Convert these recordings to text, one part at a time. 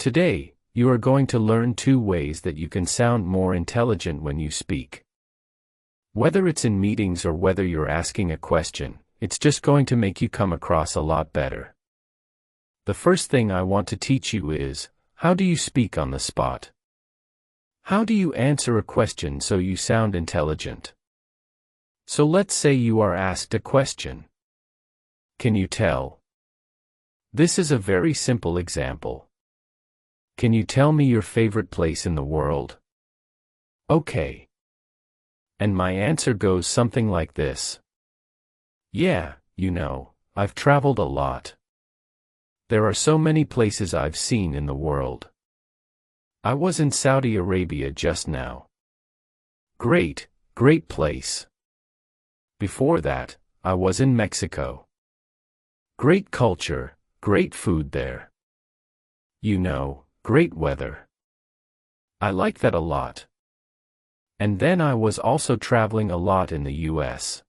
Today, you are going to learn 2 ways that you can sound more intelligent when you speak. Whether it's in meetings or whether you're asking a question, it's just going to make you come across a lot better. The first thing I want to teach you is, how do you speak on the spot? How do you answer a question so you sound intelligent? So let's say you are asked a question. Can you tell? This is a very simple example. Can you tell me your favorite place in the world? Okay. And my answer goes something like this. Yeah, I've traveled a lot. There are so many places I've seen in the world. I was in Saudi Arabia just now. Great place. Before that, I was in Mexico. Great culture, great food there. Great weather. I like that a lot. And then I was also traveling a lot in the US.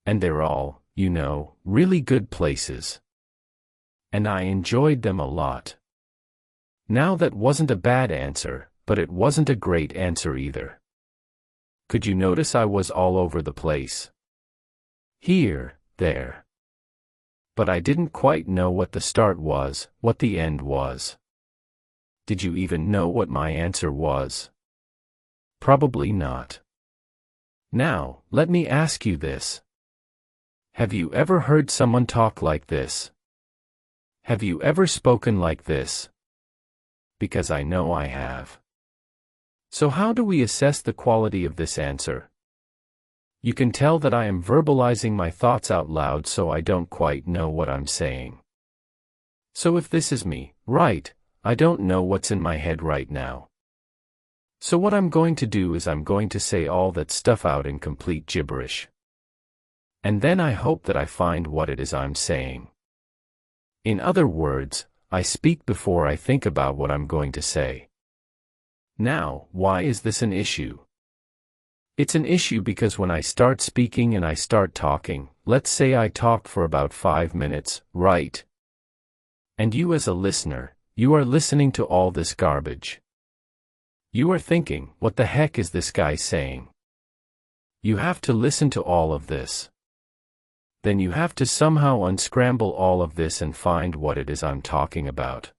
And they're all, really good places. And I enjoyed them a lot. Now that wasn't a bad answer, but it wasn't a great answer either. Could you notice I was all over the place? Here, there. But I didn't quite know what the start was, what the end was. Did you even know what my answer was? Probably not. Now, let me ask you this. Have you ever heard someone talk like this? Have you ever spoken like this? Because I know I have. So how do we assess the quality of this answer? You can tell that I am verbalizing my thoughts out loud, so I don't quite know what I'm saying. So if this is me, right, I don't know what's in my head right now. So what I'm going to do is I'm going to say all that stuff out in complete gibberish. And then I hope that I find what it is I'm saying. In other words, I speak before I think about what I'm going to say. Now, why is this an issue? It's an issue because when I start speaking and I start talking, let's say I talk for about 5 minutes, right? And you as a listener, you are listening to all this garbage. You are thinking, what the heck is this guy saying? You have to listen to all of this. Then you have to somehow unscramble all of this and find what it is I'm talking about.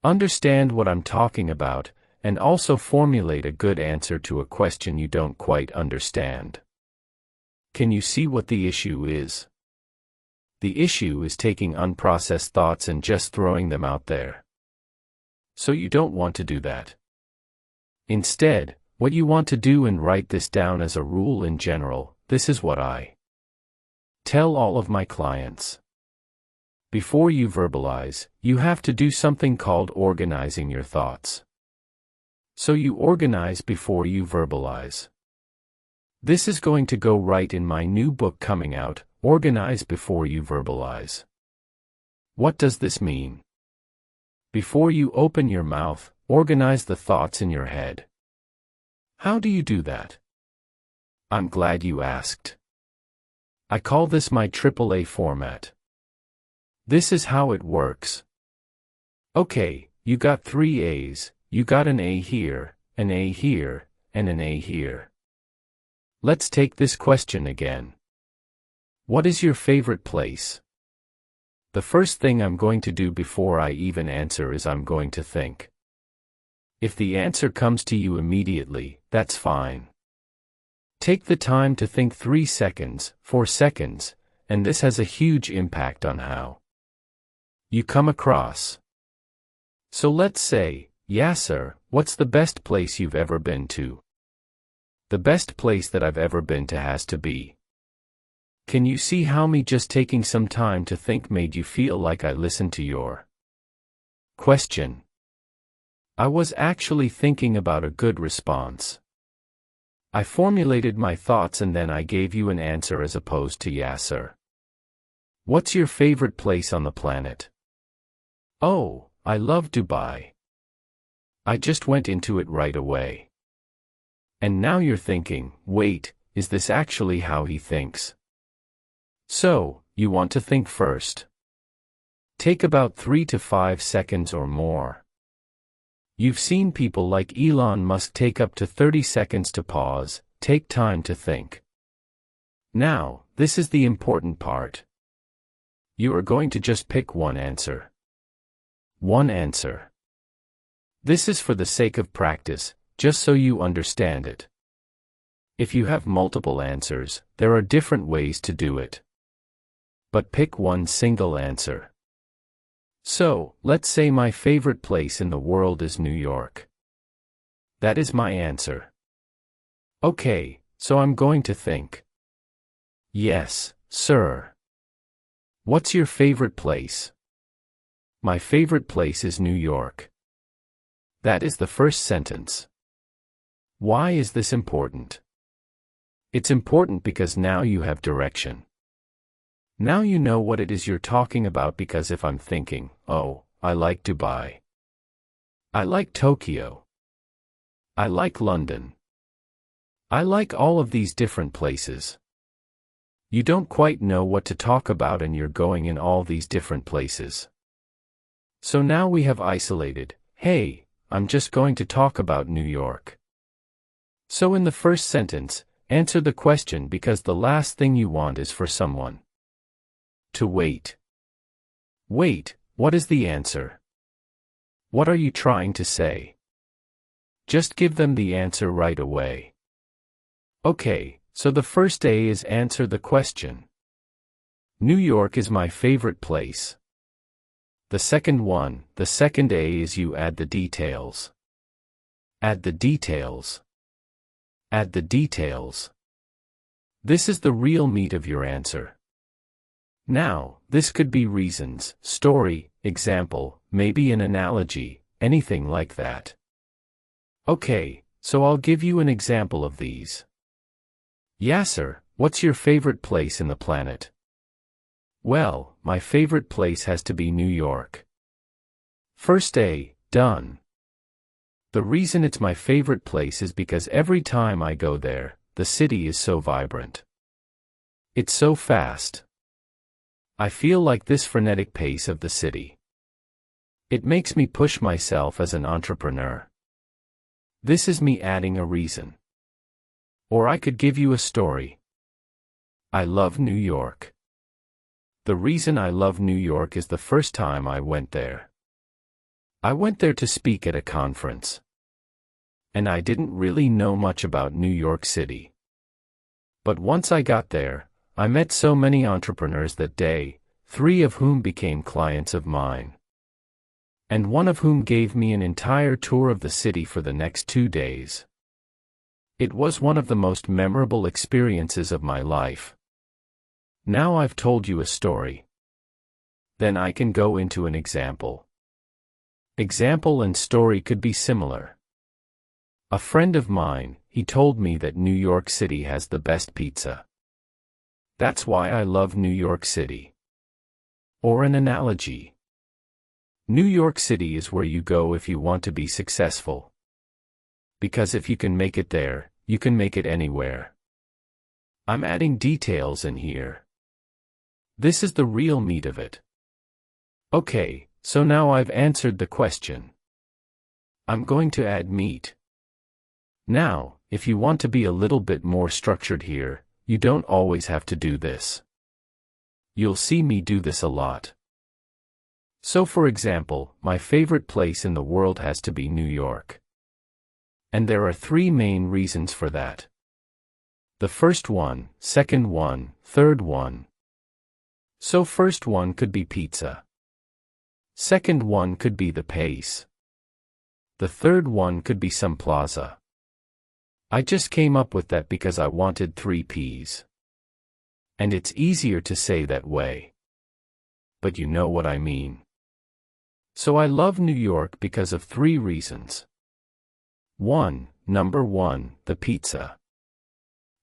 Understand what I'm talking about, and also formulate a good answer to a question you don't quite understand. Can you see what the issue is? The issue is taking unprocessed thoughts and just throwing them out there. So you don't want to do that. Instead, what you want to do, and write this down as a rule in general, this is what I tell all of my clients. Before you verbalize, you have to do something called organizing your thoughts. So you organize before you verbalize. This is going to go right in my new book coming out, Organize Before You Verbalize. What does this mean? Before you open your mouth, organize the thoughts in your head. How do you do that? I'm glad you asked. I call this my AAA format. This is how it works. Okay, you got 3 A's. You got an A here, an A here, and an A here. Let's take this question again. What is your favorite place? The first thing I'm going to do before I even answer is I'm going to think. If the answer comes to you immediately, that's fine. Take the time to think 3 seconds, 4 seconds, and this has a huge impact on how you come across. So let's say, Yasser, what's the best place you've ever been to? The best place that I've ever been to has to be. Can you see how me just taking some time to think made you feel like I listened to your question? I was actually thinking about a good response. I formulated my thoughts and then I gave you an answer as opposed to Yasser. What's your favorite place on the planet? Oh, I love Dubai. I just went into it right away. And now you're thinking, wait, is this actually how he thinks? So, you want to think first. Take about 3 to 5 seconds or more. You've seen people like Elon Musk take up to 30 seconds to pause, take time to think. Now, this is the important part. You are going to just pick one answer. One answer. This is for the sake of practice, just so you understand it. If you have multiple answers, there are different ways to do it. But pick one single answer. So, let's say my favorite place in the world is New York. That is my answer. Okay, so I'm going to think. Yes, sir. What's your favorite place? My favorite place is New York. That is the first sentence. Why is this important? It's important because now you have direction. Now you know what it is you're talking about, because if I'm thinking, oh, I like Dubai. I like Tokyo. I like London. I like all of these different places. You don't quite know what to talk about and you're going in all these different places. So now we have isolated, hey, I'm just going to talk about New York. So in the first sentence, answer the question, because the last thing you want is for someone to wait. Wait, what is the answer? What are you trying to say? Just give them the answer right away. Okay, so the first A is answer the question. New York is my favorite place. The second A is you add the details. Add the details. Add the details. This is the real meat of your answer. Now, this could be reasons, story, example, maybe an analogy, anything like that. Okay, so I'll give you an example of these. Yasser, what's your favorite place in the planet? Well, my favorite place has to be New York. First A, done. The reason it's my favorite place is because every time I go there, the city is so vibrant. It's so fast. I feel like this frenetic pace of the city. It makes me push myself as an entrepreneur. This is me adding a reason. Or I could give you a story. I love New York. The reason I love New York is the first time I went there. I went there to speak at a conference. And I didn't really know much about New York City. But once I got there, I met so many entrepreneurs that day, 3 of whom became clients of mine. And one of whom gave me an entire tour of the city for the next 2 days. It was one of the most memorable experiences of my life. Now I've told you a story. Then I can go into an example. Example and story could be similar. A friend of mine, he told me that New York City has the best pizza. That's why I love New York City. Or an analogy. New York City is where you go if you want to be successful. Because if you can make it there, you can make it anywhere. I'm adding details in here. This is the real meat of it. Okay, so now I've answered the question. I'm going to add meat. Now, if you want to be a little bit more structured here, you don't always have to do this. You'll see me do this a lot. So for example, my favorite place in the world has to be New York. And there are 3 main reasons for that. The first one, second one, third one. So first one could be pizza. Second one could be the pace. The third one could be some plaza. I just came up with that because I wanted 3 P's. And it's easier to say that way. But you know what I mean. So I love New York because of 3 reasons. Number 1, the pizza.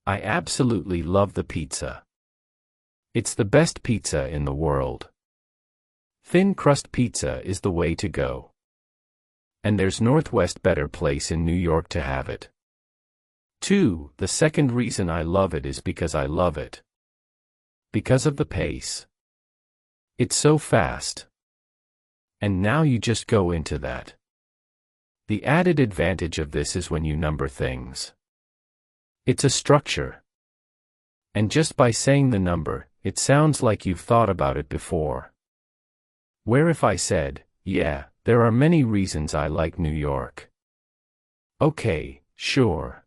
I absolutely love the pizza. It's the best pizza in the world. Thin crust pizza is the way to go. And there's Northwest better place in New York to have it. 2, the second reason I love it is because I love it. Because of the pace. It's so fast. And now you just go into that. The added advantage of this is when you number things. It's a structure. And just by saying the number, it sounds like you've thought about it before. Where if I said, yeah, there are many reasons I like New York. Okay, sure.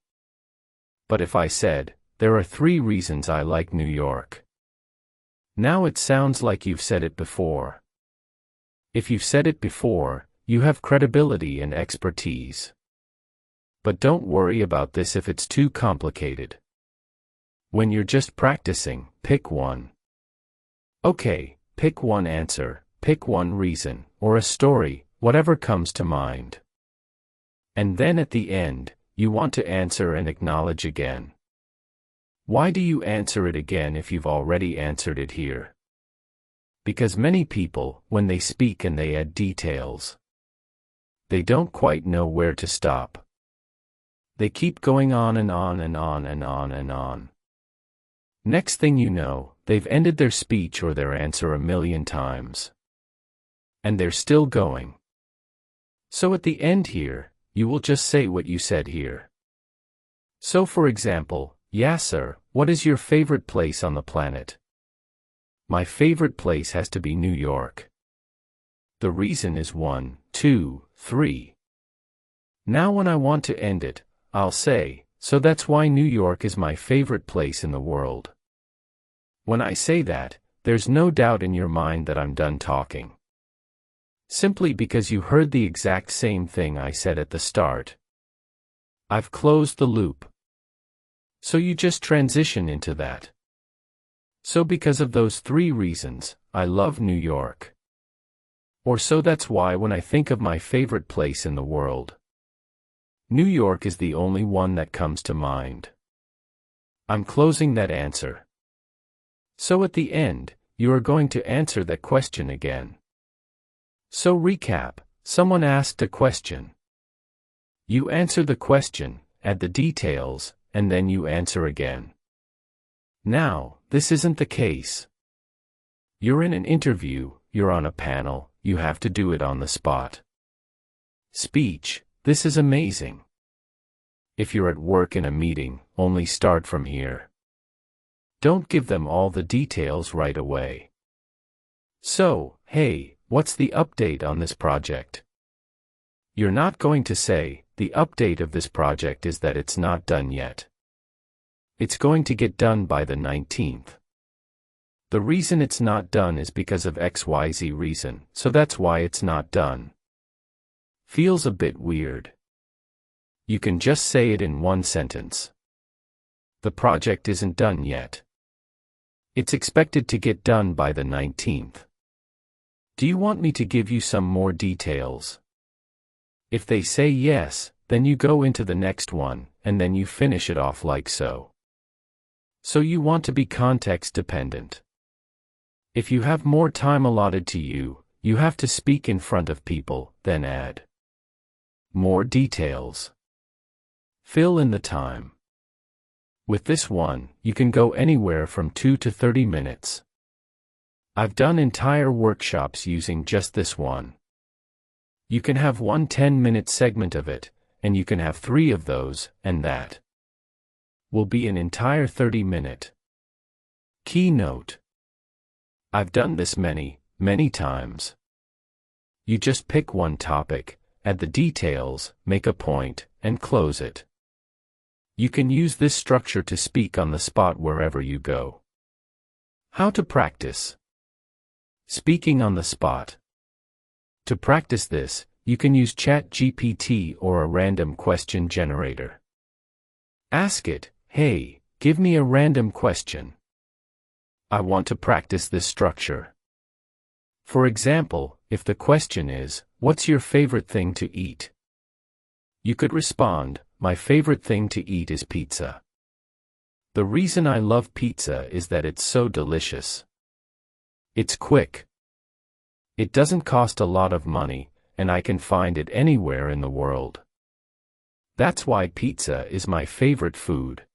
But if I said, there are 3 reasons I like New York. Now it sounds like you've said it before. If you've said it before, you have credibility and expertise. But don't worry about this if it's too complicated. When you're just practicing, pick one. Okay, pick one answer, pick one reason, or a story, whatever comes to mind. And then at the end, you want to answer and acknowledge again. Why do you answer it again if you've already answered it here? Because many people, when they speak and they add details, they don't quite know where to stop. They keep going on and on and on and on and on. Next thing you know, they've ended their speech or their answer 1,000,000 times. And they're still going. So at the end here, you will just say what you said here. So for example, yeah sir, what is your favorite place on the planet? My favorite place has to be New York. The reason is 1, 2, 3. Now when I want to end it, I'll say, so that's why New York is my favorite place in the world. When I say that, there's no doubt in your mind that I'm done talking. Simply because you heard the exact same thing I said at the start. I've closed the loop. So you just transition into that. So because of those 3 reasons, I love New York. Or so that's why when I think of my favorite place in the world, New York is the only one that comes to mind. I'm closing that answer. So at the end, you are going to answer that question again. So recap, someone asked a question. You answer the question, add the details, and then you answer again. Now, this isn't the case. You're in an interview, you're on a panel, you have to do it on the spot. Speech, this is amazing. If you're at work in a meeting, only start from here. Don't give them all the details right away. So, hey, what's the update on this project? You're not going to say, the update of this project is that it's not done yet. It's going to get done by the 19th. The reason it's not done is because of XYZ reason, so that's why it's not done. Feels a bit weird. You can just say it in one sentence. The project isn't done yet. It's expected to get done by the 19th. Do you want me to give you some more details? If they say yes, then you go into the next one, and then you finish it off like so. So you want to be context dependent. If you have more time allotted to you, you have to speak in front of people, then add more details. Fill in the time. With this one, you can go anywhere from 2 to 30 minutes. I've done entire workshops using just this one. You can have one 10-minute segment of it, and you can have 3 of those, and that will be an entire 30-minute. Keynote. I've done this many, many times. You just pick one topic, add the details, make a point, and close it. You can use this structure to speak on the spot wherever you go. How to practice. Speaking on the spot. To practice this, you can use ChatGPT or a random question generator. Ask it, hey, give me a random question. I want to practice this structure. For example, if the question is, what's your favorite thing to eat? You could respond, my favorite thing to eat is pizza. The reason I love pizza is that it's so delicious. It's quick. It doesn't cost a lot of money, and I can find it anywhere in the world. That's why pizza is my favorite food.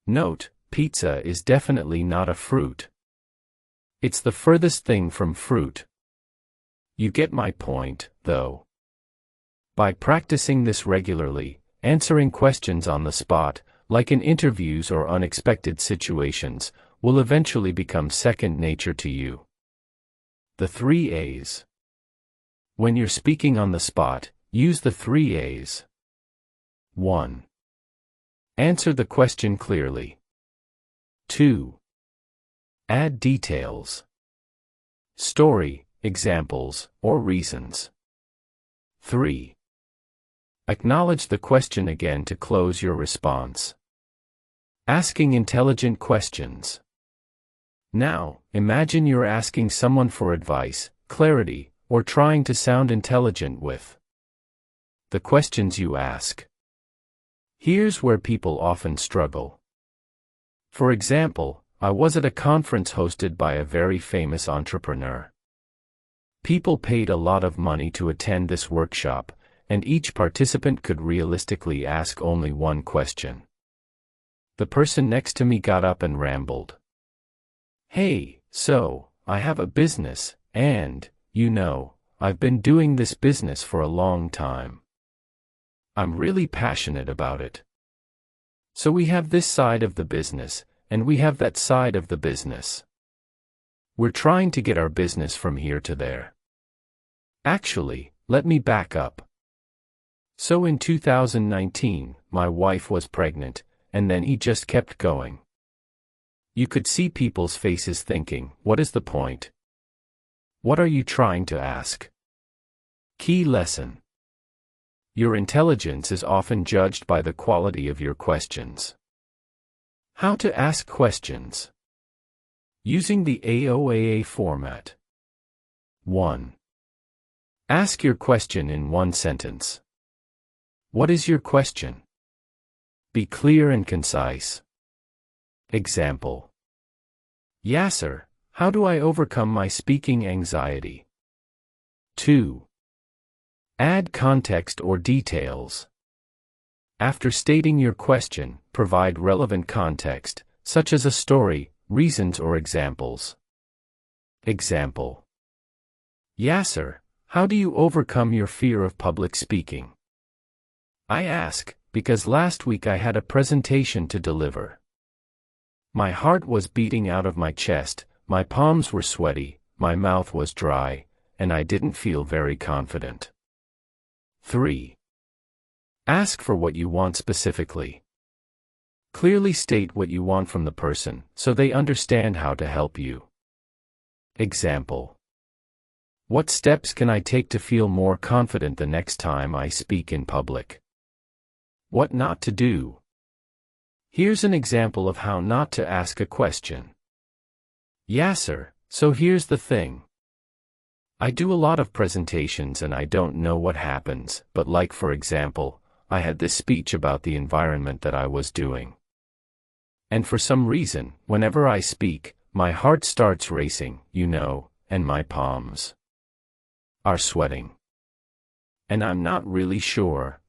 Note, pizza is definitely not a fruit. It's the furthest thing from fruit. You get my point, though. By practicing this regularly, answering questions on the spot, like in interviews or unexpected situations, will eventually become second nature to you. The 3 A's. When you're speaking on the spot, use the 3 A's. 1. Answer the question clearly. 2. Add details. Story, examples, or reasons. 3. Acknowledge the question again to close your response. Asking intelligent questions. Now, imagine you're asking someone for advice, clarity, or trying to sound intelligent with the questions you ask. Here's where people often struggle. For example, I was at a conference hosted by a very famous entrepreneur. People paid a lot of money to attend this workshop, and each participant could realistically ask only one question. The person next to me got up and rambled. "Hey, so, I have a business, and, I've been doing this business for a long time. I'm really passionate about it. So we have this side of the business, and we have that side of the business. We're trying to get our business from here to there. Actually, let me back up. So in 2019, my wife was pregnant, and then he just kept going." You could see people's faces thinking, what is the point? What are you trying to ask? Key lesson. Your intelligence is often judged by the quality of your questions. How to ask questions. Using the AOAA format. 1. Ask your question in one sentence. What is your question? Be clear and concise. Example. Yasser, how do I overcome my speaking anxiety? 2. Add context or details. After stating your question, provide relevant context, such as a story, reasons or examples. Example. Yasser, how do you overcome your fear of public speaking? I ask, because last week I had a presentation to deliver. My heart was beating out of my chest, my palms were sweaty, my mouth was dry, and I didn't feel very confident. 3. Ask for what you want specifically. Clearly state what you want from the person, so they understand how to help you. Example. What steps can I take to feel more confident the next time I speak in public? What not to do. Here's an example of how not to ask a question. Yasser, so here's the thing. I do a lot of presentations and I don't know what happens, but like for example, I had this speech about the environment that I was doing. And for some reason, whenever I speak, my heart starts racing, and my palms are sweating. And I'm not really sure,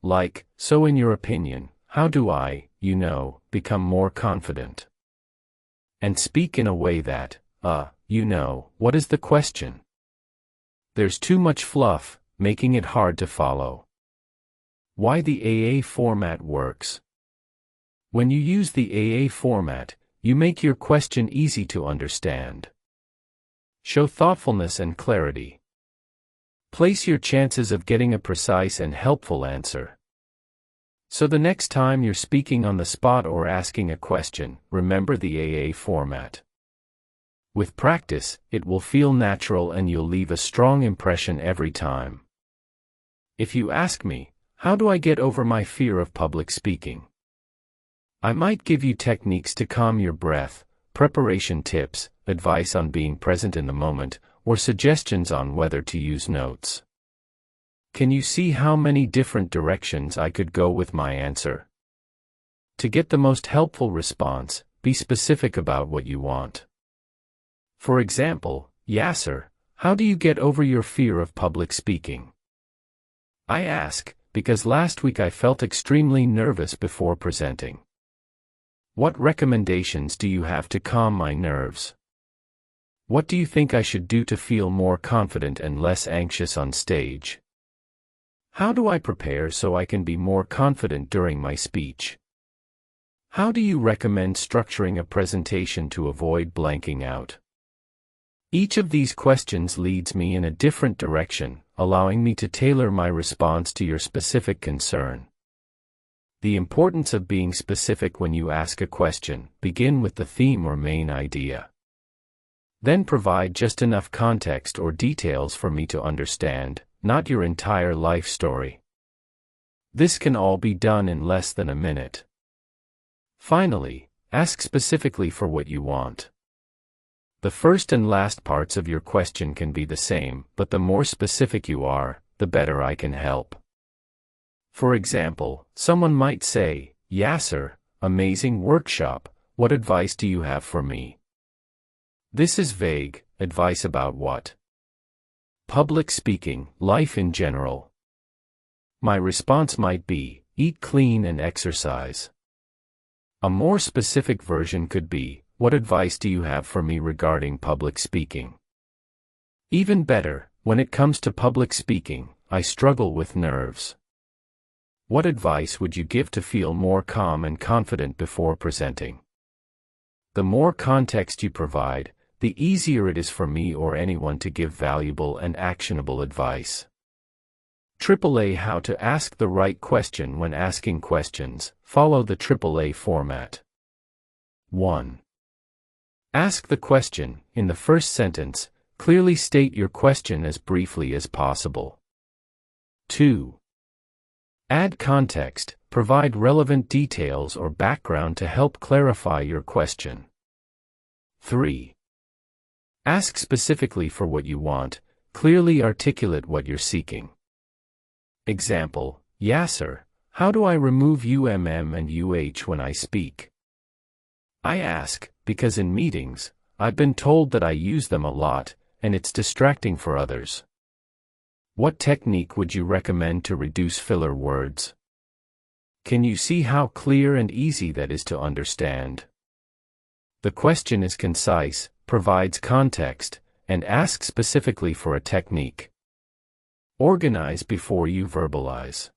so in your opinion, how do I, become more confident? And speak in a way that, what is the question? There's too much fluff, making it hard to follow. Why the AA format works. When you use the AA format, you make your question easy to understand. Show thoughtfulness and clarity. Place your chances of getting a precise and helpful answer. So the next time you're speaking on the spot or asking a question, remember the AA format. With practice, it will feel natural and you'll leave a strong impression every time. If you ask me, how do I get over my fear of public speaking? I might give you techniques to calm your breath, preparation tips, advice on being present in the moment, or suggestions on whether to use notes. Can you see how many different directions I could go with my answer? To get the most helpful response, be specific about what you want. For example, Yasser, how do you get over your fear of public speaking? I ask, because last week I felt extremely nervous before presenting. What recommendations do you have to calm my nerves? What do you think I should do to feel more confident and less anxious on stage? How do I prepare so I can be more confident during my speech? How do you recommend structuring a presentation to avoid blanking out? Each of these questions leads me in a different direction, allowing me to tailor my response to your specific concern. The importance of being specific when you ask a question: begin with the theme or main idea. Then provide just enough context or details for me to understand, not your entire life story. This can all be done in less than a minute. Finally, ask specifically for what you want. The first and last parts of your question can be the same, but the more specific you are, the better I can help. For example, someone might say, "Yasser, amazing workshop, what advice do you have for me?" This is vague. Advice about what? Public speaking, life in general. My response might be, eat clean and exercise. A more specific version could be, what advice do you have for me regarding public speaking? Even better, when it comes to public speaking, I struggle with nerves. What advice would you give to feel more calm and confident before presenting? The more context you provide, the easier it is for me or anyone to give valuable and actionable advice. AAA How to ask the right question when asking questions. Follow the AAA format. 1. Ask the question. In the first sentence, clearly state your question as briefly as possible. 2. Add context. Provide relevant details or background to help clarify your question. 3. Ask specifically for what you want. Clearly articulate what you're seeking. Example: Yasser, how do I remove UMM and UH when I speak? I ask, because in meetings, I've been told that I use them a lot, and it's distracting for others. What technique would you recommend to reduce filler words? Can you see how clear and easy that is to understand? The question is concise, provides context, and asks specifically for a technique. Organize before you verbalize.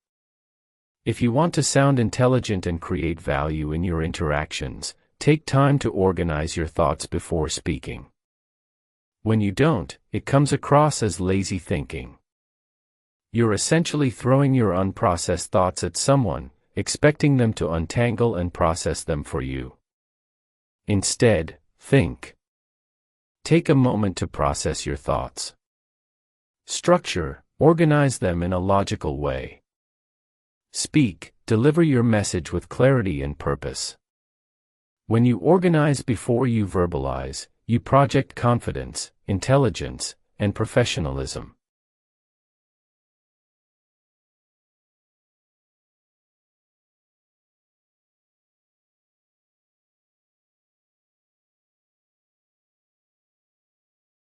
If you want to sound intelligent and create value in your interactions, take time to organize your thoughts before speaking. When you don't, it comes across as lazy thinking. You're essentially throwing your unprocessed thoughts at someone, expecting them to untangle and process them for you. Instead, think. Take a moment to process your thoughts. Structure, organize them in a logical way. Speak, deliver your message with clarity and purpose. When you organize before you verbalize, you project confidence, intelligence, and professionalism.